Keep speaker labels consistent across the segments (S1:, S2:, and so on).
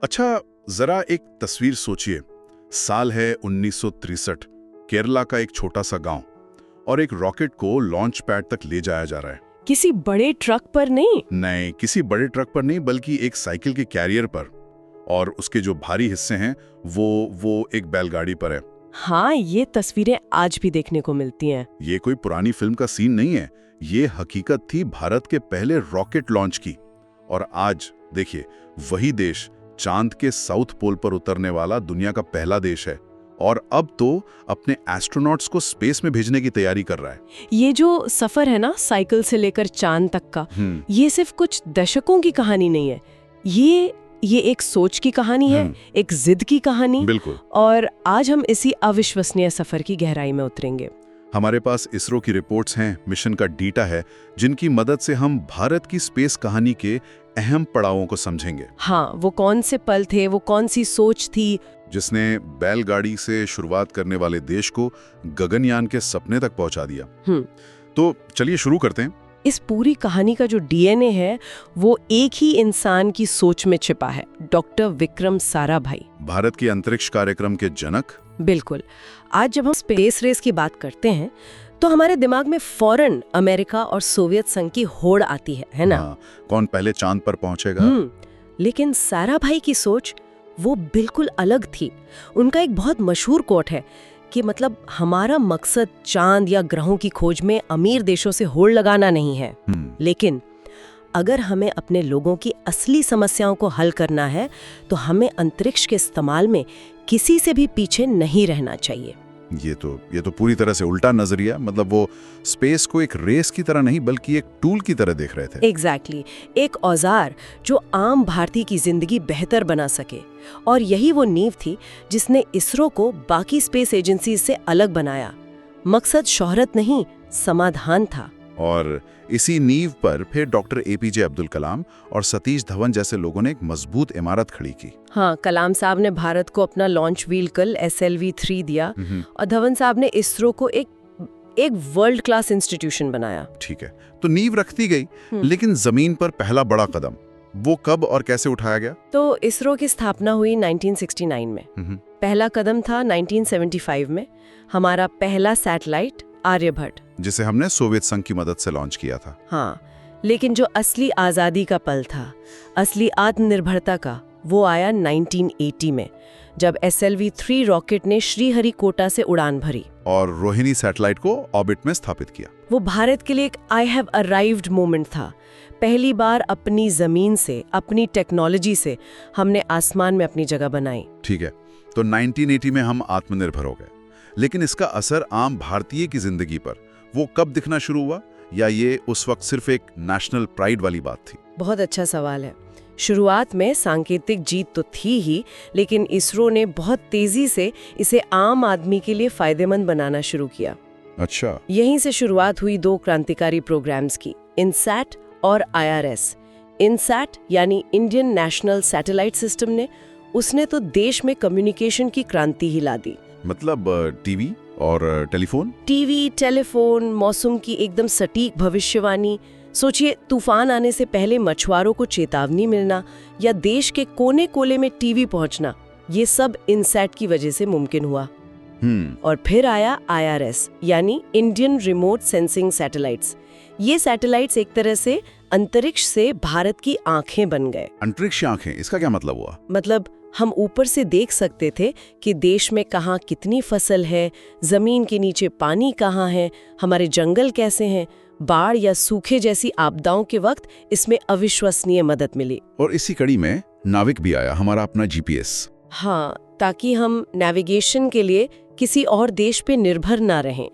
S1: अच्छा, जरा एक तस्वीर सोचिए। साल है 1963। केरला का एक छोटा सा गांव और एक रॉकेट को लॉन्च पैड तक ले जाया जा रहा है।
S2: किसी बड़े ट्रक पर नहीं?
S1: नहीं, किसी बड़े ट्रक पर नहीं, बल्कि एक साइकिल के कैरियर पर। और उसके जो भारी हिस्से हैं वो एक बैलगाड़ी पर है।
S2: हाँ, ये तस्वीरें आज भी देखने को मिलती हैं।
S1: ये कोई पुरानी फिल्म का सीन नहीं है, ये हकीकत थी भारत के पहले रॉकेट लॉन्च की। और आज देखिए, वही देश चांद के साउथ पोल पर उतरने वाला दुनिया का पहला देश है और अब तो अपने एस्ट्रोनॉट्स को स्पेस में भेजने की तैयारी कर रहा है।
S2: ये जो सफर है ना, साइकिल से लेकर चांद तक का, ये सिर्फ कुछ दशकों की कहानी नहीं है। ये एक सोच की कहानी है, एक जिद की कहानी।
S1: बिल्कुल।
S2: और आज हम इसी अविश्वसनीय सफर की गहराई में उतरेंगे।
S1: हमारे पास इसरो की रिपोर्ट्स हैं, मिशन का डेटा है, जिनकी मदद से हम भारत की स्पेस कहानी के अहम पड़ावों को समझेंगे।
S2: हाँ, वो कौन से पल थे, वो कौन सी सोच थी
S1: जिसने बैलगाड़ी से शुरुआत करने वाले देश को गगनयान के सपने तक पहुंचा दिया। तो चलिए शुरू करते हैं।
S2: इस पूरी कहानी का जो डीएनए है वो एक ही इंसान की सोच में छिपा है, डॉक्टर विक्रम साराभाई,
S1: भारत के अंतरिक्ष कार्यक्रम के जनक।
S2: बिल्कुल। आज जब हम स्पेस रेस की बात करते हैं तो हमारे दिमाग में फौरन अमेरिका और सोवियत संघ की होड़ आती है ना?
S1: हाँ, कौन पहले चांद पर पहुंचेगा।
S2: लेकिन साराभाई की सोच वो बिल्कुल अलग थी। उनका एक बहुत मशहूर कोट है कि मतलब हमारा मकसद चांद या ग्रहों की खोज में अमीर देशों से होड़ लगाना नहीं है, लेकिन अगर हमें अपने लोगों की असली समस्याओं को हल करना है तो हमें अंतरिक्ष के इस्तेमाल में किसी से भी पीछे नहीं रहना चाहिए।
S1: ये तो पूरी तरह से उल्टा नजरिया। मतलब वो स्पेस को एक रेस की तरह नहीं बल्कि एक टूल की तरह देख रहे थे।
S2: एग्जैक्टली, एक औजार जो आम भारतीय की जिंदगी बेहतर बना सके। और यही वो नींव थी जिसने इसरो को बाकी स्पेस एजेंसी से अलग बनाया। मकसद शोहरत नहीं, समाधान था।
S1: और इसी नींव पर फिर डॉक्टर एपीजे अब्दुल कलाम और सतीश धवन जैसे लोगों ने एक मजबूत इमारत खड़ी की।
S2: हाँ, कलाम साहब ने भारत को अपना लॉन्च व्हीकल SLV-3 दिया और धवन साहब ने इसरो को एक वर्ल्ड क्लास इंस्टीट्यूशन बनाया।
S1: ठीक है, तो नींव रखती गई, लेकिन जमीन पर पहला बड़ा कदम वो कब और कैसे उठाया गया?
S2: तो इसरो की स्थापना हुई 1969 में। पहला कदम था 1975 में, हमारा पहला सैटेलाइट आर्यभट्ट,
S1: जिसे हमने सोवियत संघ की मदद से लॉन्च किया था।
S2: हाँ, लेकिन जो असली आजादी का पल था, असली आत्मनिर्भरता का, वो आया 1980 में, जब SLV-3 रॉकेट ने श्रीहरिकोटा से उड़ान भरी
S1: और रोहिणी सैटेलाइट को ऑर्बिट में स्थापित किया।
S2: वो भारत के लिए एक आई हैव अराइव्ड मोमेंट था। पहली बार अपनी जमीन से, अपनी टेक्नोलॉजी से हमने आसमान में अपनी जगह बनाई।
S1: ठीक है, तो 1980 में हम आत्मनिर्भर हो गए, लेकिन इसका असर आम भारतीय की जिंदगी पर वो कब दिखना शुरू हुआ, या ये उस वक्त सिर्फ एक नेशनल प्राइड वाली बात थी?
S2: बहुत अच्छा सवाल है। शुरुआत में सांकेतिक जीत तो थी ही, लेकिन इसरो ने बहुत तेजी से इसे आम आदमी के लिए फायदेमंद बनाना शुरू किया।
S1: अच्छा,
S2: यहीं से शुरुआत हुई दो क्रांतिकारी प्रोग्राम्स की, इनसैट और IRS। इनसैट यानी इंडियन नेशनल सैटेलाइट सिस्टम ने, उसने तो देश में कम्युनिकेशन की क्रांति ही ला दी।
S1: मतलब टीवी और टेलीफोन?
S2: टीवी, टेलीफोन, मौसम की एकदम सटीक भविष्यवाणी। सोचिए, तूफान आने से पहले मछुआरों को चेतावनी मिलना या देश के कोने कोने में टीवी पहुंचना, ये सब इनसैट की वजह से मुमकिन हुआ। और फिर आया IRS यानी इंडियन रिमोट सेंसिंग सैटेलाइट्स। ये सैटेलाइट्स एक तरह से अंतरिक्ष से भारत की आंखें बन गए।
S1: अंतरिक्ष आंखें, इसका क्या मतलब हुआ?
S2: मतलब हम ऊपर से देख सकते थे कि देश में कहाँ कितनी फसल है, जमीन के नीचे पानी कहाँ है, हमारे जंगल कैसे हैं। बाढ़ या सूखे जैसी आपदाओं के वक्त इसमें अविश्वसनीय मदद मिली।
S1: और इसी कड़ी में नाविक भी आया, हमारा अपना GPS।
S2: हाँ, ताकि हम नेविगेशन के लिए किसी और देश पे निर्भर ना रहें।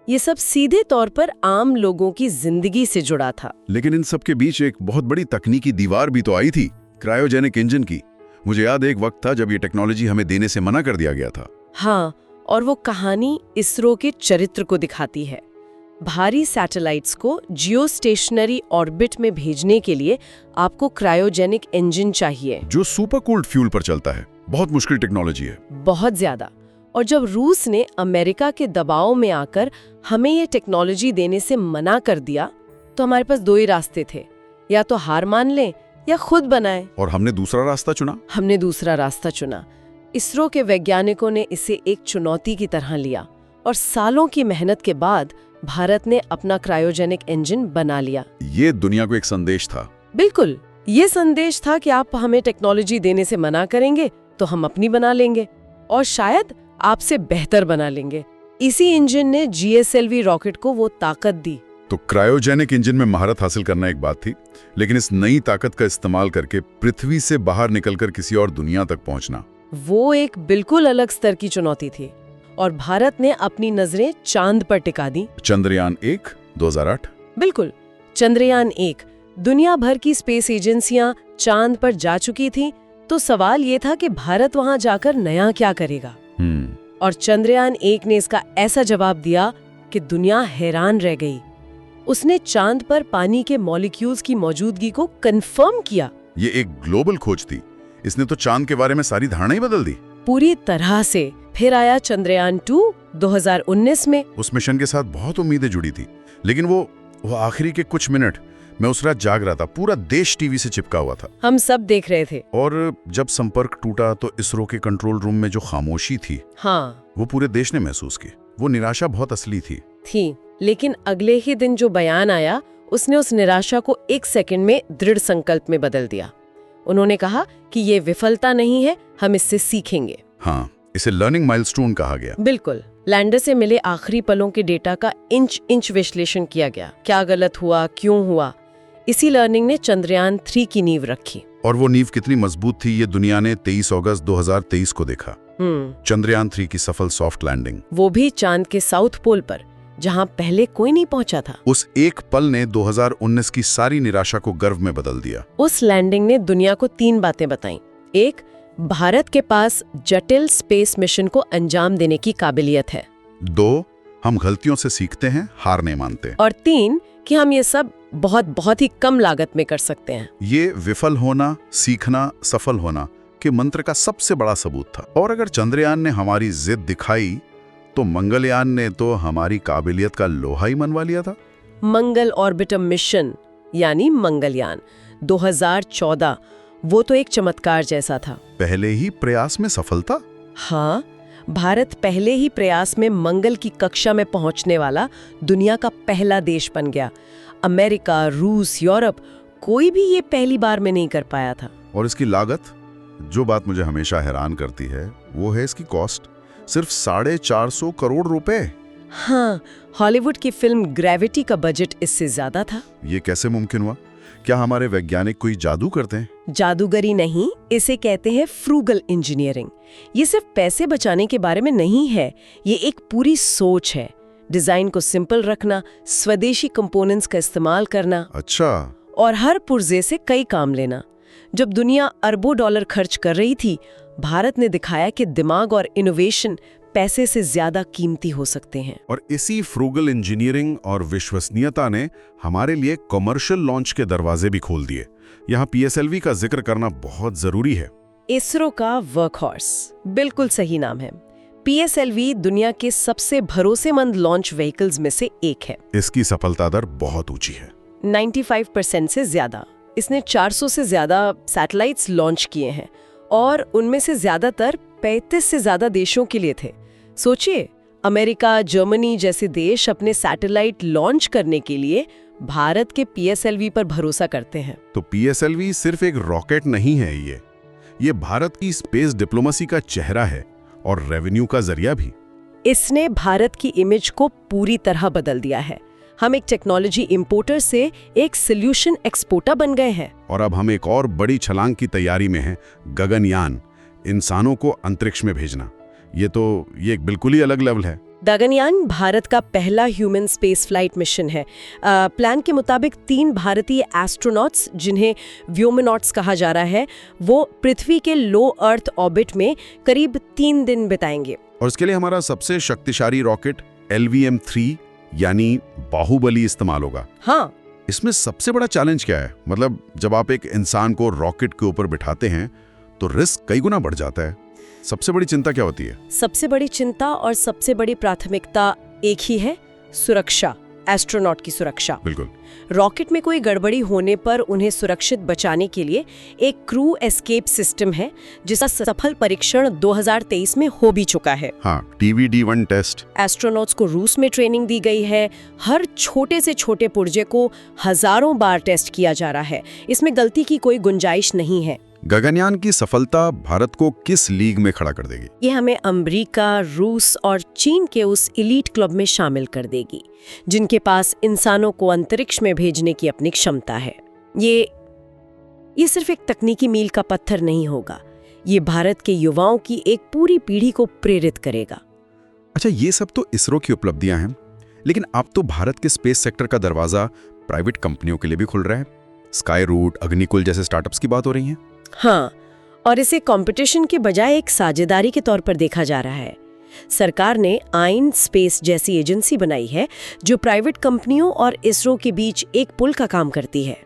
S2: ये सब सीधे तौर पर आम लोगों की जिंदगी से जुड़ा था।
S1: लेकिन इन सब के बीच एक बहुत बड़ी तकनीकी दीवार भी तो आई थी, क्रायोजेनिक इंजन की। मुझे याद है एक वक्त था जब ये टेक्नोलॉजी हमें देने से मना कर दिया गया था।
S2: हाँ, और वो कहानी इसरो के चरित्र को दिखाती है। भारी सैटेलाइट्स को जियोस्टेशनरी ऑर्बिट में भेजने के लिए आपको क्रायोजेनिक इंजन चाहिए,
S1: जो सुपर कूल्ड फ्यूल पर चलता है। बहुत मुश्किल टेक्नोलॉजी है,
S2: बहुत ज्यादा। और जब रूस ने अमेरिका के दबाव में आकर हमें ये टेक्नोलॉजी देने से मना कर दिया, तो हमारे पास दो ही रास्ते थे, या तो हार मान लें या खुद बनाएं?
S1: और हमने दूसरा रास्ता चुना।
S2: हमने दूसरा रास्ता चुना। इसरो के वैज्ञानिकों ने इसे एक चुनौती की तरह लिया और सालों की मेहनत के बाद भारत ने अपना क्रायोजेनिक इंजन बना लिया।
S1: ये दुनिया को एक संदेश था।
S2: बिल्कुल, ये संदेश था कि आप हमें टेक्नोलॉजी देने से मना करेंगे तो हम अपनी बना लेंगे और शायद आपसे बेहतर बना लेंगे। इसी इंजन ने GSLV रॉकेट को वो ताकत दी।
S1: तो क्रायोजेनिक इंजन में महारत हासिल करना एक बात थी, लेकिन इस नई ताकत का इस्तेमाल करके पृथ्वी से बाहर निकलकर किसी और दुनिया तक पहुंचना, वो
S2: एक बिल्कुल अलग स्तर की चुनौती थी और भारत ने अपनी नजरें चांद पर टिका दी।
S1: चंद्रयान 1 2008।
S2: बिल्कुल, चंद्रयान 1। दुनिया भर की स्पेस एजेंसियां चांद पर जा चुकी थीं, तो सवाल ये था कि भारत वहां जाकर नया क्या करेगा। और चंद्रयान 1 ने इसका ऐसा जवाब दिया कि दुनिया हैरान रह गई। उसने चांद पर पानी के मॉलिक्यूल्स की मौजूदगी को कंफर्म किया।
S1: ये एक ग्लोबल खोज थी। इसने तो चांद के बारे में सारी धारणा ही बदल दी।
S2: पूरी तरह से। फिर आया चंद्रयान 2 2019 में।
S1: उस मिशन के साथ बहुत उम्मीदें जुड़ी थी, लेकिन वो आखिरी के कुछ मिनट, मैं उस रात जाग रहा था, पूरा देश टीवी से चिपका हुआ था।
S2: हम सब देख रहे थे।
S1: और जब संपर्क टूटा तो इसरो के कंट्रोल रूम में जो खामोशी थी,
S2: हाँ,
S1: वो पूरे देश ने महसूस की। वो निराशा बहुत असली थी।
S2: लेकिन अगले ही दिन जो बयान आया, उसने उस निराशा को एक सेकंड में दृढ़ संकल्प में बदल दिया। उन्होंने कहा कि ये विफलता नहीं है, हम इससे सीखेंगे।
S1: हाँ, इसे लर्निंग माइलस्टोन कहा गया।
S2: बिल्कुल। लैंडर से मिले आखिरी पलों के डेटा का इंच विश्लेषण किया गया। क्या गलत हुआ, क्यों हुआ। इसी लर्निंग ने चंद्रयान 3 की नींव रखी।
S1: और वो नींव कितनी मजबूत थी, ये दुनिया ने 23 अगस्त 2023 को देखा। चंद्रयान 3 की सफल सॉफ्ट लैंडिंग,
S2: वो भी चांद के साउथ पोल पर, जहां पहले कोई नहीं पहुंचा था।
S1: उस एक पल ने 2019 की सारी निराशा को गर्व में बदल दिया।
S2: उस लैंडिंग ने दुनिया को 3 बातें बताईं। 1, भारत के पास जटिल स्पेस मिशन को अंजाम देने की काबिलियत है।
S1: 2, हम गलतियों से सीखते हैं, हार नहीं मानते।
S2: और 3, कि हम ये सब बहुत ही कम लागत में कर सकते हैं।
S1: ये विफल होना, सीखना, सफल होना के मंत्र का सबसे बड़ा सबूत था। और अगर चंद्रयान ने हमारी जिद दिखाई, तो मंगलयान ने तो हमारी काबिलियत का लोहा ही मनवा लिया था।
S2: मंगल ऑर्बिटर मिशन यानी मंगलयान 2014, वो तो एक चमत्कार जैसा था।
S1: पहले ही प्रयास में सफलता।
S2: हाँ, भारत पहले ही प्रयास में मंगल की कक्षा में पहुंचने वाला दुनिया का पहला देश बन गया। अमेरिका, रूस, यूरोप, कोई भी ये पहली बार में नहीं कर पाया था।
S1: और इसकी लागत, जो बात मुझे हमेशा हैरान करती है, वो है इसकी कॉस्ट। सिर्फ 450 करोड़ रुपए।
S2: हाँ, हॉलीवुड की फिल्म ग्रेविटी का बजट इससे ज्यादा था।
S1: ये कैसे मुमकिन हुआ? क्या हमारे वैज्ञानिक कोई जादू करते हैं?
S2: जादूगरी नहीं, इसे कहते हैं फ्रूगल इंजीनियरिंग। ये सिर्फ पैसे बचाने के बारे में नहीं है, ये एक पूरी सोच है। डिजाइन को सिंपल रखना, स्वदेशी कंपोनेंट्स का इस्तेमाल करना।
S1: अच्छा।
S2: और हर पुर्जे से कई काम लेना। जब दुनिया अरबों डॉलर खर्च कर रही थी, भारत ने दिखाया कि दिमाग और इनोवेशन पैसे से ज्यादा कीमती हो सकते हैं।
S1: और इसी फ्रूगल इंजीनियरिंग और विश्वसनीयता ने हमारे लिए कमर्शियल लॉन्च के दरवाजे भी खोल दिए। यहाँ PSLV का जिक्र करना बहुत जरूरी है।
S2: इसरो का वर्कहॉर्स, बिल्कुल सही नाम है। PSLV दुनिया के सबसे भरोसेमंद लॉन्च व्हीकल्स में से एक है।
S1: इसकी सफलता दर बहुत ऊंची है,
S2: 95% से ज्यादा। इसने 400 से ज्यादा सैटेलाइट्स लॉन्च किए हैं और उनमें से ज्यादातर 35 से ज्यादा देशों के लिए थे। सोचिए, अमेरिका, जर्मनी जैसे देश अपने सैटेलाइट लॉन्च करने के लिए भारत के PSLV पर भरोसा करते हैं।
S1: तो PSLV सिर्फ एक रॉकेट नहीं है, ये भारत की स्पेस डिप्लोमेसी का चेहरा है और रेवेन्यू का जरिया भी।
S2: इसने भारत की इमेज को पूरी तरह बदल दिया है। हम एक टेक्नोलॉजी इंपोर्टर से एक सॉल्यूशन एक्सपोर्टर बन गए हैं।
S1: और अब हम एक और बड़ी छलांग की तैयारी में हैं, गगनयान, इंसानों को अंतरिक्ष में भेजना। ये एक बिल्कुल ही अलग लेवल है।
S2: गगनयान भारत का पहला ह्यूमन स्पेस फ्लाइट मिशन है। प्लान के मुताबिक 3 भारतीय एस्ट्रोनॉट्स, जिन्हें व्योमनॉट्स कहा जा रहा है, वो पृथ्वी के लो अर्थ ऑर्बिट में करीब 3 दिन बिताएंगे।
S1: और इसके लिए हमारा सबसे शक्तिशाली रॉकेट LVM-3 यानी बाहुबली इस्तेमाल होगा।
S2: हाँ,
S1: इसमें सबसे बड़ा चैलेंज क्या है? मतलब जब आप एक इंसान को रॉकेट के ऊपर बिठाते हैं तो रिस्क कई गुना बढ़ जाता है। सबसे बड़ी चिंता क्या होती है?
S2: सबसे बड़ी चिंता और सबसे बड़ी प्राथमिकता एक ही है, सुरक्षा। एस्ट्रोनॉट की सुरक्षा।
S1: बिल्कुल।
S2: रॉकेट में कोई गड़बड़ी होने पर उन्हें सुरक्षित बचाने के लिए एक क्रू एस्केप सिस्टम है, जिसका सफल परीक्षण 2023 में हो भी चुका है।
S1: हाँ, TVD-1 टेस्ट।
S2: एस्ट्रोनॉट्स को रूस में ट्रेनिंग दी गई है। हर छोटे से छोटे पुर्जे को हजारों बार टेस्ट किया जा रहा है। इसमें गलती की कोई गुंजाइश नहीं है।
S1: गगनयान की सफलता भारत को किस लीग में खड़ा कर देगी?
S2: ये हमें अमेरिका, रूस और चीन के उस एलीट क्लब में शामिल कर देगी, जिनके पास इंसानों को अंतरिक्ष में भेजने की अपनी क्षमता है। ये सिर्फ एक तकनीकी मील का पत्थर नहीं होगा, ये भारत के युवाओं की एक पूरी पीढ़ी को प्रेरित करेगा।
S1: अच्छा, ये सब तो इसरो की उपलब्धियां हैं, लेकिन अब तो भारत के स्पेस सेक्टर का दरवाजा प्राइवेट कंपनियों के लिए भी खुल रहा है। स्काई रूट, अग्निकुल जैसे स्टार्टअप्स की बात हो रही है।
S2: हाँ, और इसे कंपटीशन के बजाय एक साझेदारी के तौर पर देखा जा रहा है। सरकार ने आइन स्पेस जैसी एजेंसी बनाई है, जो प्राइवेट कंपनियों और इसरो के बीच एक पुल का काम करती है।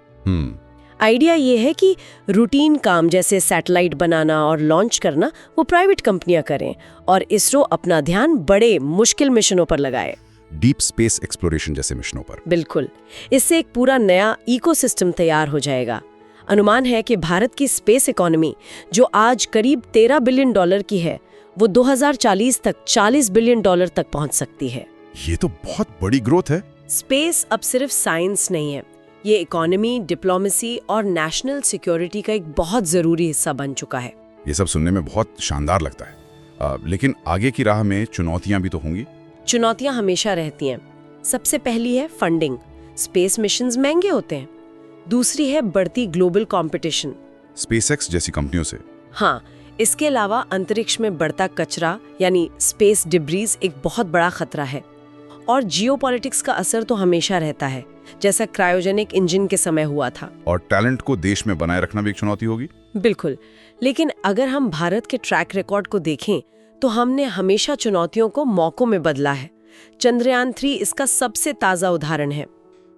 S2: आइडिया ये है कि रूटीन काम जैसे सैटेलाइट बनाना और लॉन्च करना वो प्राइवेट कंपनियां करें और इसरो अपना ध्यान बड़े मुश्किल मिशनों पर लगाए।
S1: डीप स्पेस एक्सप्लोरेशन जैसे मिशनों पर।
S2: बिल्कुल, इससे एक पूरा नया इकोसिस्टम तैयार हो जाएगा। अनुमान है कि भारत की स्पेस इकोनॉमी, जो आज करीब $13 बिलियन की है, वो 2040 तक $40 बिलियन तक पहुंच सकती है।
S1: ये तो बहुत बड़ी ग्रोथ है।
S2: स्पेस अब सिर्फ साइंस नहीं है, ये इकोनॉमी, डिप्लोमेसी और नेशनल सिक्योरिटी का एक बहुत जरूरी हिस्सा बन चुका है।
S1: ये सब सुनने में बहुत शानदार लगता है, लेकिन आगे की राह में चुनौतियां भी तो होंगी।
S2: चुनौतियां हमेशा रहती हैं। सबसे पहली है फंडिंग। स्पेस मिशंस महंगे होते हैं। दूसरी है बढ़ती ग्लोबल कंपटीशन,
S1: स्पेसएक्स जैसी कंपनियों से।
S2: हाँ, इसके अलावा अंतरिक्ष में बढ़ता कचरा यानी स्पेस डिब्रीज एक बहुत बड़ा खतरा है। और जियोपॉलिटिक्स का असर तो हमेशा रहता है, जैसा क्रायोजेनिक इंजन के समय हुआ था।
S1: और टैलेंट को देश में बनाए रखना भी एक चुनौती होगी।
S2: बिल्कुल, लेकिन अगर हम भारत के ट्रैक रिकॉर्ड को देखें तो हमने हमेशा चुनौतियों को मौकों में बदला है। चंद्रयान 3 इसका सबसे ताज़ा उदाहरण है।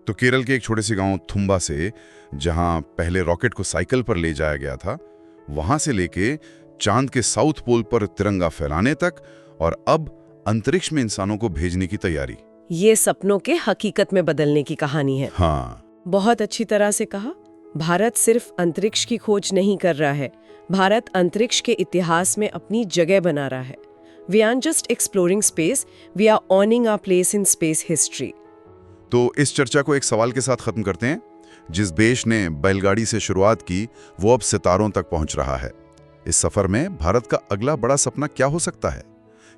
S1: तो केरल के एक छोटे से गांव थुम्बा से, जहां पहले रॉकेट को साइकिल पर ले जाया गया था, वहां से लेके चांद के साउथ पोल पर तिरंगा फहराने तक, और अब अंतरिक्ष में इंसानों को भेजने की तैयारी।
S2: ये सपनों के हकीकत में बदलने की कहानी है।
S1: हाँ,
S2: बहुत अच्छी तरह से कहा। भारत सिर्फ अंतरिक्ष की खोज नहीं कर रहा है, भारत अंतरिक्ष के इतिहास में अपनी जगह बना रहा है। We aren't just exploring space, we are owning our place in space history.
S1: तो इस चर्चा को एक सवाल के साथ खत्म करते हैं। जिस देश ने बैलगाड़ी से शुरुआत की, वो अब सितारों तक पहुंच रहा है। इस सफर में भारत का अगला बड़ा सपना क्या हो सकता है?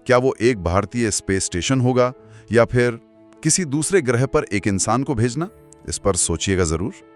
S1: क्या वो एक भारतीय स्पेस स्टेशन होगा, या फिर किसी दूसरे ग्रह पर एक इंसान को भेजना? इस पर सोचिएगा जरूर।